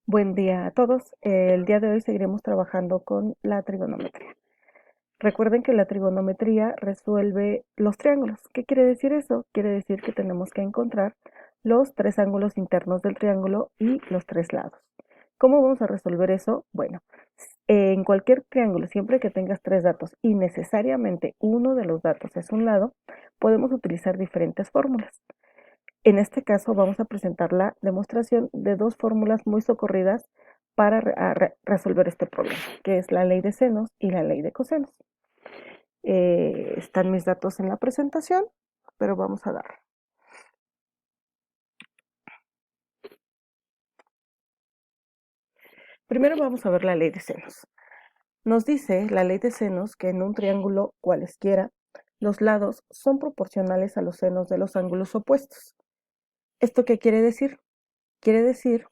Buen día a todos. El día de hoy seguiremos trabajando con la trigonometría. Recuerden que la trigonometría resuelve los triángulos. ¿Qué quiere decir eso? Quiere decir que tenemos que encontrar los tres ángulos internos del triángulo y los tres lados. ¿Cómo vamos a resolver eso? Bueno, en cualquier triángulo, siempre que tengas tres datos y necesariamente uno de los datos es un lado, podemos utilizar diferentes fórmulas. En este caso vamos a presentar la demostración de dos fórmulas muy socorridas para resolver este problema, que es la ley de senos y la ley de cosenos. Están mis datos en la presentación, pero vamos a dar. Primero vamos a ver la ley de senos. Nos dice la ley de senos que en un triángulo cualesquiera, los lados son proporcionales a los senos de los ángulos opuestos. ¿Esto qué quiere decir? Quiere decir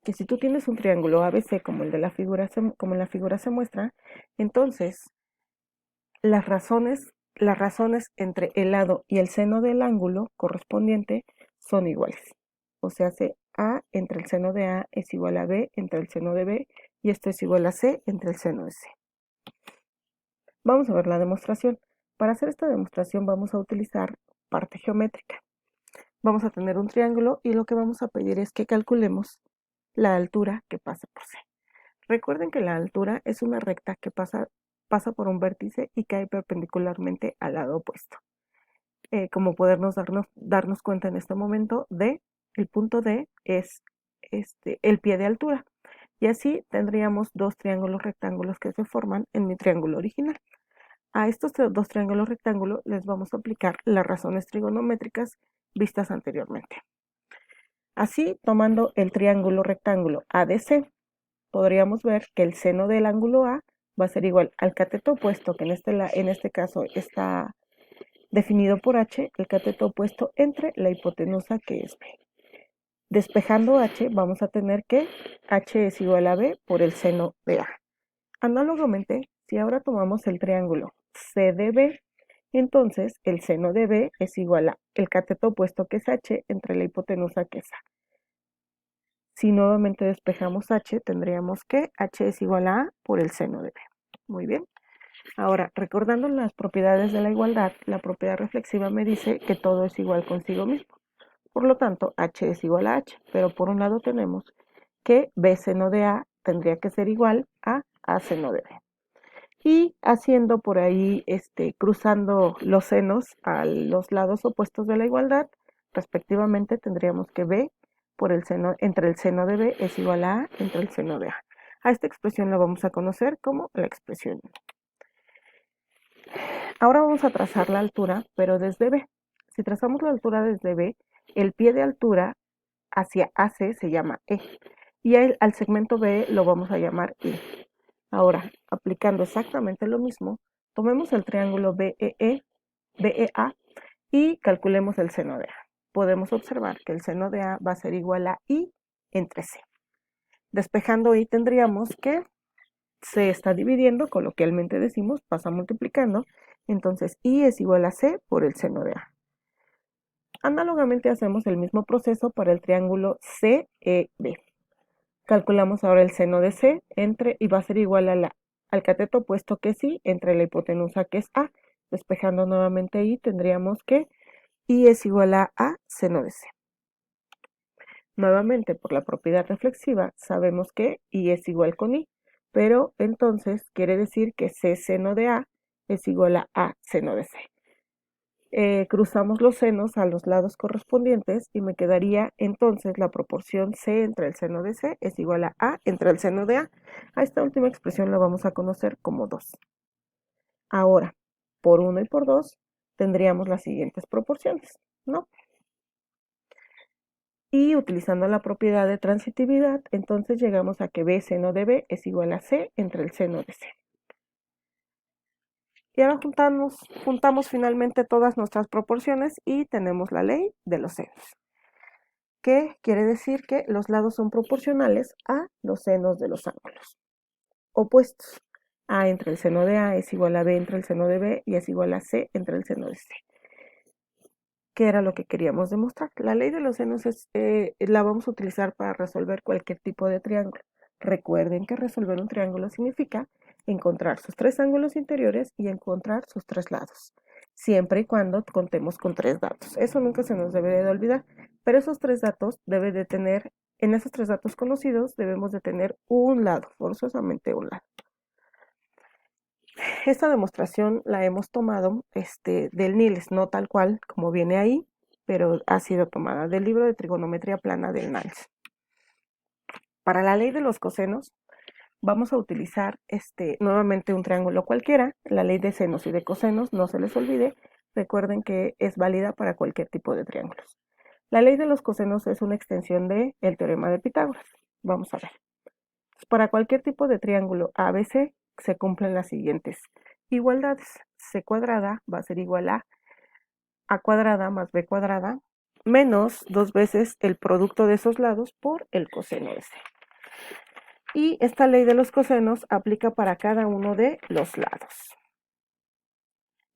que si tú tienes un triángulo ABC como el de la figura, como en la figura se muestra, entonces las razones entre el lado y el seno del ángulo correspondiente son iguales. O sea, A entre el seno de A es igual a B entre el seno de B y esto es igual a C entre el seno de C. Vamos a ver la demostración. Para hacer esta demostración vamos a utilizar parte geométrica. Vamos a tener un triángulo y lo que vamos a pedir es que calculemos la altura que pasa por C. Recuerden que la altura es una recta que pasa por un vértice y cae perpendicularmente al lado opuesto. Como podernos darnos cuenta en este momento, el punto D es el pie de altura. Y así tendríamos dos triángulos rectángulos que se forman en mi triángulo original. A estos dos triángulos rectángulos les vamos a aplicar las razones trigonométricas vistas anteriormente. Así, tomando el triángulo rectángulo ADC, podríamos ver que el seno del ángulo A va a ser igual al cateto opuesto, que en este caso está definido por H, el cateto opuesto entre la hipotenusa que es B. Despejando H, vamos a tener que H es igual a B por el seno de A. Análogamente, si ahora tomamos el triángulo CDB, entonces el seno de B es igual a el cateto opuesto que es H entre la hipotenusa que es A. Si nuevamente despejamos H, tendríamos que H es igual a por el seno de B. Muy bien. Ahora, recordando las propiedades de la igualdad, la propiedad reflexiva me dice que todo es igual consigo mismo. Por lo tanto, H es igual a H, pero por un lado tenemos que B seno de A tendría que ser igual a A seno de B. Y haciendo por ahí, cruzando los senos a los lados opuestos de la igualdad, respectivamente tendríamos que B entre el seno de B es igual a entre el seno de A. A esta expresión la vamos a conocer como la expresión. Ahora vamos a trazar la altura, pero desde B. Si trazamos la altura desde B, el pie de altura hacia AC se llama E. Y al segmento B lo vamos a llamar I. Ahora, aplicando exactamente lo mismo, tomemos el triángulo BEA y calculemos el seno de A. Podemos observar que el seno de A va a ser igual a I entre C. Despejando I tendríamos que C está dividiendo, coloquialmente decimos, pasa multiplicando, entonces I es igual a C por el seno de A. Análogamente hacemos el mismo proceso para el triángulo CEB. Calculamos ahora el seno de C y va a ser igual al cateto opuesto que es I entre la hipotenusa que es A. Despejando nuevamente I tendríamos que I es igual a seno de C. Nuevamente, por la propiedad reflexiva, sabemos que I es igual con I, pero entonces quiere decir que C seno de A es igual a seno de C. Cruzamos los senos a los lados correspondientes y me quedaría entonces la proporción C entre el seno de C es igual a entre el seno de A. A esta última expresión la vamos a conocer como 2. Ahora, por 1 y por 2 tendríamos las siguientes proporciones, ¿no? Y utilizando la propiedad de transitividad, entonces llegamos a que B seno de B es igual a C entre el seno de C. Y ahora juntamos finalmente todas nuestras proporciones y tenemos la ley de los senos, que quiere decir que los lados son proporcionales a los senos de los ángulos opuestos. A entre el seno de A es igual a B entre el seno de B y es igual a C entre el seno de C. ¿qué era lo que queríamos demostrar? La ley de los senos la vamos a utilizar para resolver cualquier tipo de triángulo. Recuerden que resolver un triángulo significa encontrar sus tres ángulos interiores y encontrar sus tres lados, siempre y cuando contemos con tres datos. Eso nunca se nos debe de olvidar, pero esos tres datos deben de tener, en esos tres datos conocidos debemos de tener un lado, forzosamente un lado. Esta demostración la hemos tomado del Niles, no tal cual como viene ahí, pero ha sido tomada del libro de trigonometría plana del Niles. Para la ley de los cosenos, vamos a utilizar nuevamente un triángulo cualquiera. La ley de senos y de cosenos, no se les olvide, recuerden que es válida para cualquier tipo de triángulos. La ley de los cosenos es una extensión del teorema de Pitágoras. Vamos a ver. Para cualquier tipo de triángulo ABC se cumplen las siguientes igualdades. C cuadrada va a ser igual a A cuadrada más B cuadrada menos 2 veces el producto de esos lados por el coseno de C. Y esta ley de los cosenos aplica para cada uno de los lados.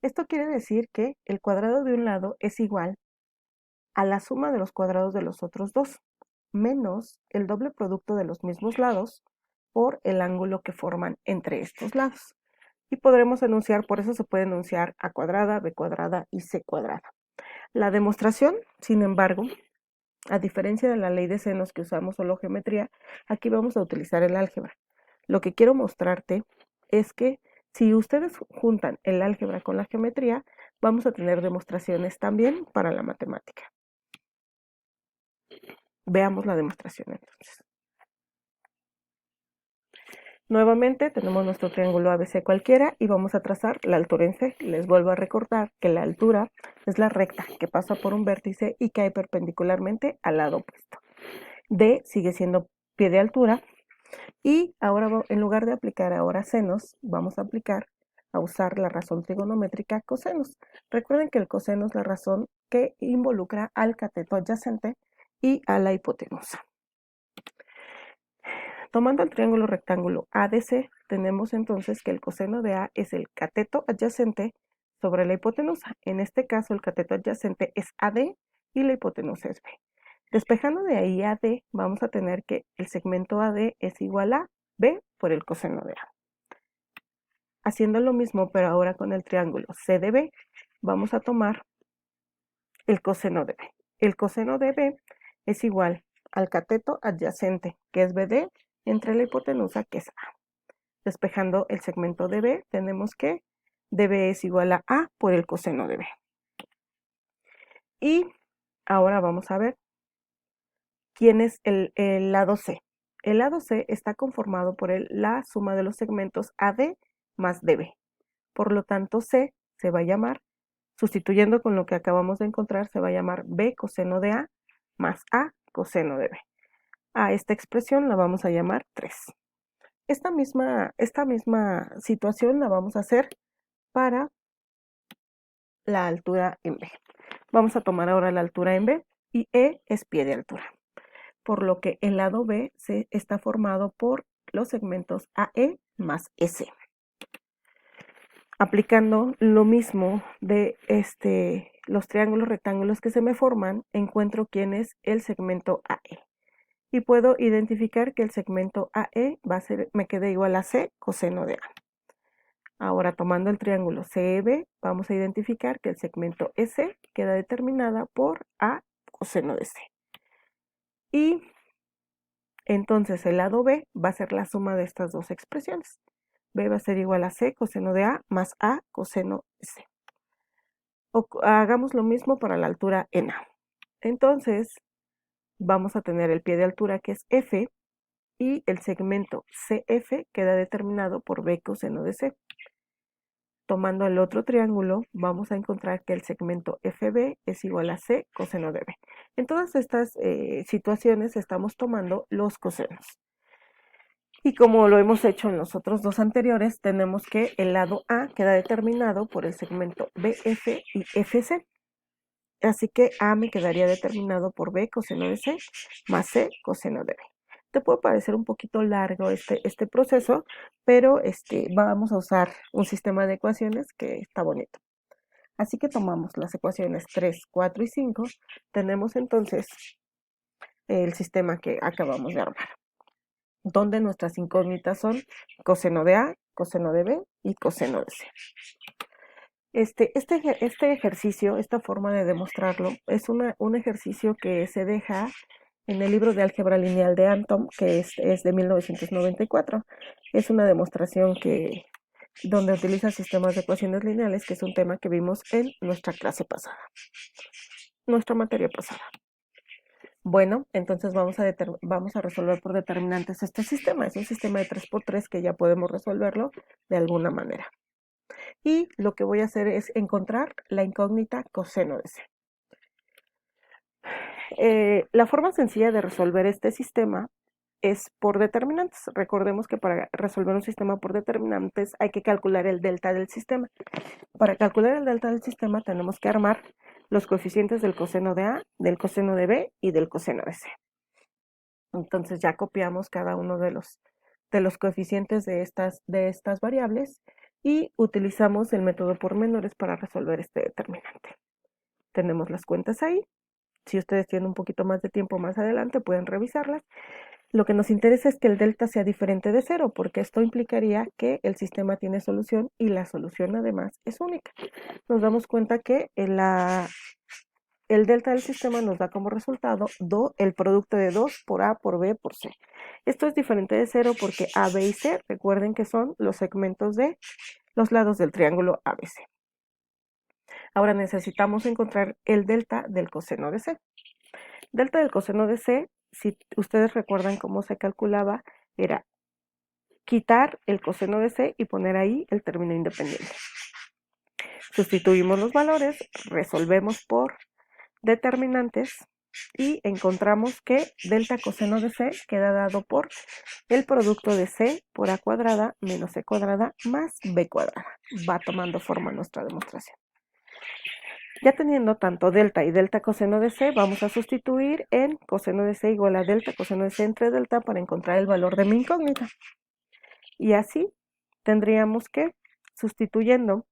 Esto quiere decir que el cuadrado de un lado es igual a la suma de los cuadrados de los otros dos, menos el doble producto de los mismos lados por el ángulo que forman entre estos lados. Y podremos enunciar, por eso se puede enunciar A cuadrada, B cuadrada y C cuadrada. La demostración, sin embargo, a diferencia de la ley de senos que usamos solo geometría, aquí vamos a utilizar el álgebra. Lo que quiero mostrarte es que si ustedes juntan el álgebra con la geometría, vamos a tener demostraciones también para la matemática. Veamos la demostración entonces. Nuevamente tenemos nuestro triángulo ABC cualquiera y vamos a trazar la altura en C. Les vuelvo a recordar que la altura es la recta que pasa por un vértice y cae perpendicularmente al lado opuesto. D sigue siendo pie de altura y ahora en lugar de aplicar ahora senos, vamos a usar la razón trigonométrica cosenos. Recuerden que el coseno es la razón que involucra al cateto adyacente y a la hipotenusa. Tomando el triángulo rectángulo ADC, tenemos entonces que el coseno de A es el cateto adyacente sobre la hipotenusa. En este caso, el cateto adyacente es AD y la hipotenusa es B. Despejando de ahí AD, vamos a tener que el segmento AD es igual a B por el coseno de A. Haciendo lo mismo, pero ahora con el triángulo CDB, vamos a tomar el coseno de B. El coseno de B es igual al cateto adyacente, que es BD, entre la hipotenusa, que es A. Despejando el segmento de B, tenemos que DB es igual a A por el coseno de B. Y ahora vamos a ver quién es el lado C. El lado C está conformado por la suma de los segmentos AD más DB. Por lo tanto, C se va a llamar, sustituyendo con lo que acabamos de encontrar, se va a llamar B coseno de A más A coseno de B. A esta expresión la vamos a llamar 3. Esta misma situación la vamos a hacer para la altura en B. Vamos a tomar ahora la altura en B y E es pie de altura. Por lo que el lado B está formado por los segmentos AE más SC. Aplicando lo mismo de los triángulos rectángulos que se me forman, encuentro quién es el segmento AE. Y puedo identificar que el segmento AE me queda igual a C coseno de A. Ahora, tomando el triángulo CEB, vamos a identificar que el segmento S queda determinada por A coseno de C. Y entonces el lado B va a ser la suma de estas dos expresiones. B va a ser igual a C coseno de A más A coseno de C. Hagamos lo mismo para la altura en A. Entonces, vamos a tener el pie de altura que es F y el segmento CF queda determinado por B coseno de C. Tomando el otro triángulo, vamos a encontrar que el segmento FB es igual a C coseno de B. En todas estas situaciones estamos tomando los cosenos. Y como lo hemos hecho en los otros dos anteriores, tenemos que el lado A queda determinado por el segmento BF y FC. Así que A me quedaría determinado por B coseno de C más C coseno de B. Te puede parecer un poquito largo este proceso, pero vamos a usar un sistema de ecuaciones que está bonito. Así que tomamos las ecuaciones 3, 4 y 5, tenemos entonces el sistema que acabamos de armar, donde nuestras incógnitas son coseno de A, coseno de B y coseno de C. Este ejercicio, esta forma de demostrarlo, es un ejercicio que se deja en el libro de álgebra lineal de Anton, que es de 1994. Es una demostración donde utiliza sistemas de ecuaciones lineales, que es un tema que vimos en nuestra clase pasada, nuestra materia pasada. Bueno, entonces vamos a resolver por determinantes este sistema. Es un sistema de 3×3 que ya podemos resolverlo de alguna manera. Y lo que voy a hacer es encontrar la incógnita coseno de C. La forma sencilla de resolver este sistema es por determinantes. Recordemos que para resolver un sistema por determinantes hay que calcular el delta del sistema. Para calcular el delta del sistema tenemos que armar los coeficientes del coseno de A, del coseno de B y del coseno de C. Entonces ya copiamos cada uno de los coeficientes de estas variables y utilizamos el método por menores para resolver este determinante. Tenemos las cuentas ahí. Si ustedes tienen un poquito más de tiempo más adelante, pueden revisarlas. Lo que nos interesa es que el delta sea diferente de 0, porque esto implicaría que el sistema tiene solución y la solución además es única. Nos damos cuenta que el delta del sistema nos da como resultado el producto de 2 por A, por B, por C. Esto es diferente de 0 porque A, B y C, recuerden que son los segmentos de los lados del triángulo ABC. Ahora necesitamos encontrar el delta del coseno de C. Delta del coseno de C, si ustedes recuerdan cómo se calculaba, era quitar el coseno de C y poner ahí el término independiente. Sustituimos los valores, resolvemos por determinantes y encontramos que delta coseno de C queda dado por el producto de C por A cuadrada menos C cuadrada más B cuadrada. Va tomando forma nuestra demostración. Ya teniendo tanto delta y delta coseno de C, vamos a sustituir en coseno de C igual a delta coseno de C entre delta para encontrar el valor de mi incógnita. Y así tendríamos que, sustituyendo,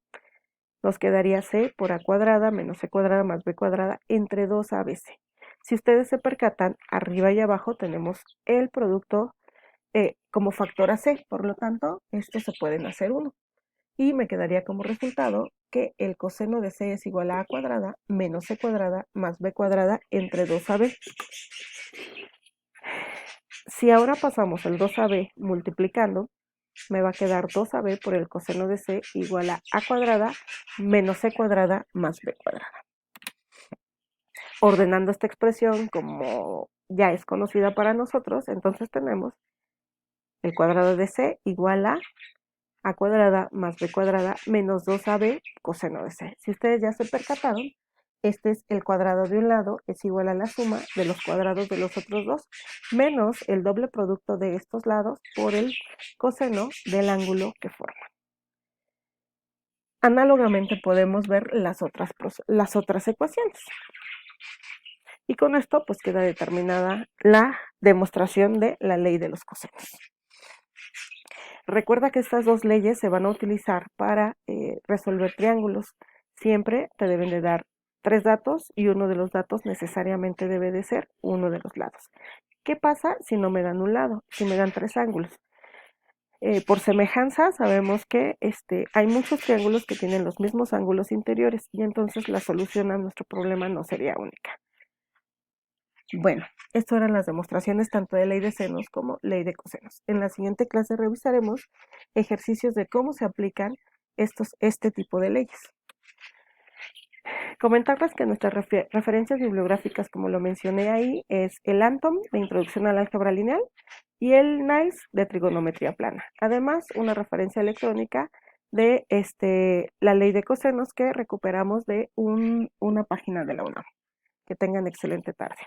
nos quedaría C por A cuadrada menos C cuadrada más B cuadrada entre 2ABC. Si ustedes se percatan, arriba y abajo tenemos el producto como factor AC, por lo tanto, estos se pueden hacer 1. Y me quedaría como resultado que el coseno de C es igual a A cuadrada menos C cuadrada más B cuadrada entre 2AB. Si ahora pasamos el 2AB multiplicando, me va a quedar 2AB por el coseno de C igual a A cuadrada menos C cuadrada más B cuadrada. Ordenando esta expresión como ya es conocida para nosotros, entonces tenemos el cuadrado de C igual a cuadrada más B cuadrada menos 2AB coseno de C. Si ustedes ya se percataron, este es el cuadrado de un lado, es igual a la suma de los cuadrados de los otros dos, menos el doble producto de estos lados por el coseno del ángulo que forman. Análogamente podemos ver las otras ecuaciones. Y con esto pues queda determinada la demostración de la ley de los cosenos. Recuerda que estas dos leyes se van a utilizar para resolver triángulos. Siempre te deben de dar 3 datos y uno de los datos necesariamente debe de ser uno de los lados. ¿Qué pasa si no me dan un lado? Si me dan 3 ángulos. Por semejanza sabemos que hay muchos triángulos que tienen los mismos ángulos interiores y entonces la solución a nuestro problema no sería única. Bueno, esto eran las demostraciones tanto de ley de senos como ley de cosenos. En la siguiente clase revisaremos ejercicios de cómo se aplican este tipo de leyes. Comentarles que nuestras referencias bibliográficas, como lo mencioné ahí, es el Anton de Introducción al Álgebra Lineal y el Nice de Trigonometría Plana. Además, una referencia electrónica de la ley de cosenos que recuperamos de una página de la UNAM. Que tengan excelente tarde.